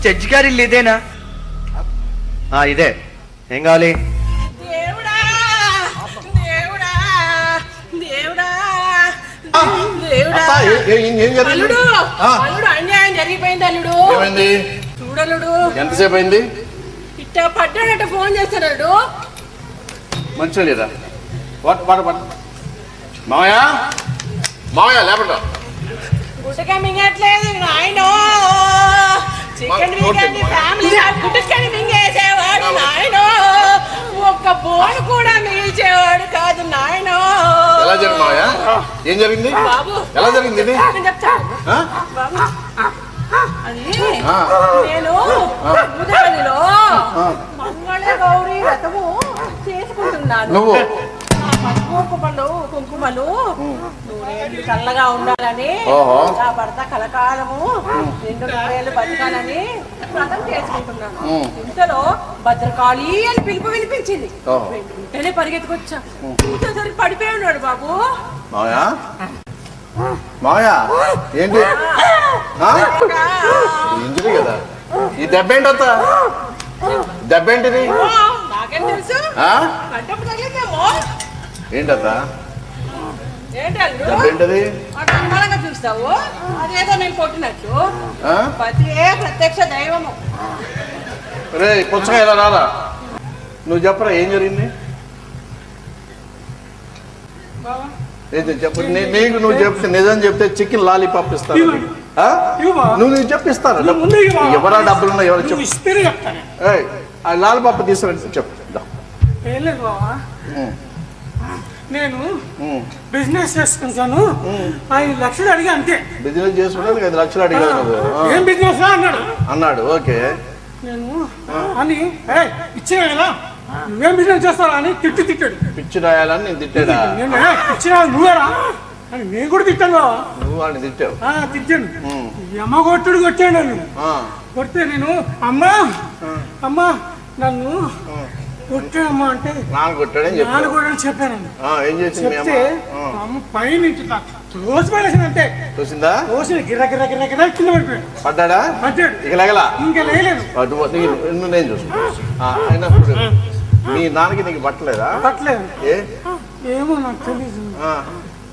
Judge గారి ఇల్లు ఇదేనా? ఇదే. ఏం కావాలి? దేవుడా దేవుడా దేవుడా దేవుడా అల్లుడు అల్లుడు అన్యాయం జరిగిపోయింది అల్లుడు. ఏమైంది? చూడలుడు ఎంతసేపు అయింది? ఇట్ట పడ్డాడట ఫోన్ చేస్తాడు. మంచిగా లేదా? మామయ్య మామయ్య లేపట గుట్టక మింగట్లేదు నాయన. చికెన్ బిర్యానీ ఫ్యామిలీ గుట్టకని మింగేసేవాడు నాయన. ఒక్క బోన్ కూడా మిగిల్చేవాడు కాదు నాయన. ఎలా జరిగింది మామయ్య? ఏం జరిగింది బాబు? ఎలా జరిగింది ఇది? చెప్తాను బాబు. అది నేను ఉదయనిలో మంగళ గౌరీ వ్రతము చేసుకుంటున్నాను. నువ్వు కుంకుమలు కుంకుమలు నూరేళ్ళు చల్లగా ఉండాలని, నా భర్త కలకాలము 2 నూరేళ్ళు బతకాలని వ్రతం చేసుకుంటున్నాను. ఇంతలో భద్రకాళి అని పిలుపు వినిపించింది. వెంటనే పరిగెత్తుకొచ్చా. ఇంకోసారి పడిపోయి ఉన్నాడు బాబు. మామయ్య మామయ్య ఏంటి ఇంజరీ కదా? ఈ దెబ్బ ఏంటత్త? దెబ్బ ఏంటిది? నాకేం తెలుసు. ఏంటత్త దెబ్బ ఏంటది? అనుమానంగా చూస్తావు. అదేదో నేను కొట్టినట్టు. పతియే ప్రత్యక్ష దైవము. రే పుచ్చగా ఇలా రారా, నువ్వు చెప్పరా ఏం జరిగింది? చెప్పు. నీకు నువ్వు చెప్తే నిజం చెప్తే చికెన్ లాలీపాప్ ఇస్తాను. నువ్వు చెప్పిస్తాను. ఎవరా డబ్బులున్నా ఎవరు చెప్పు. ఆ లాలీపాప్ తీసుకురండి చెప్పు. నేను బిజినెస్ చేసుకుంటాను, 5 లక్షలు అడిగా అంతే. బిజినెస్ చేసుకుంటాను 5 లక్షలు అడిగాను. ఏం బిజినెస్ అన్నాడు. ఓకే నేను అని ఇచ్చిన ఎలా నువ్వేం బిజినెస్ చేస్తారా అని తిట్టాడు. పిచ్చి రాయాలని నేను తిట్టాడా? నేను పిచ్చి నువ్వేరా అని నేను కూడా తిట్టాను బావా. నువ్వు వాడిని తిట్టావు? తిట్టాను. అమ్మ కొట్టాడు నన్ను. కొడితే నేను అమ్మా అమ్మా నన్ను కొట్టాడమ్మా అంటే నాన్న కొట్టాడని చెప్పాను. ఏం చేసింది? చెప్తే అమ్మ పైనుంచి తోసి పడేసింది అంతే. చూసిందా? తోసి గిర్ర గిర్ర గిర్ర గిర్ర కింద పడిపోయాడు. పడ్డాడా? పడ్డాడు. ఇక లేగలా? ఇంకా లేలేదు. నేను చూసుకున్నా. మీ నాన్నకి నీకు పట్టలేదా? పట్టలేదు. ఏమో నాకు తెలీదు.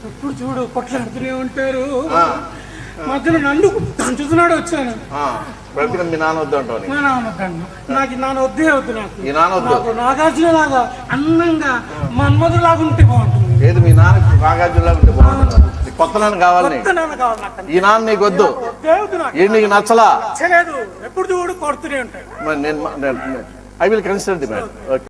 ఎప్పుడు చూడు కొట్లాడుతూనే ఉంటారు. మధ్యలో నన్ను దంచుతున్నాడు. వచ్చాను. ప్రతి మీ నాన్న వద్దు అంటావు? మా నాన్న వద్దాను. నాకు ఈ నాన్న వద్దే వద్దు. నాకు ఈ నాన్న వద్దు. నాగార్జున లాగా అందంగా మన్మధుడు లాగా ఉంటే బాగుంటుంది. ఏది మీ నాన్న నాగార్జున లాగా ఉంటే బాగుంటుంది. కొత్త నాన్న కావాలి. ఈ నాన్న నీకు వద్దు. ఏ నీకు నచ్చలా? ఎప్పుడు చూడు కొడుతూనే ఉంటాడు. I will consider the matter.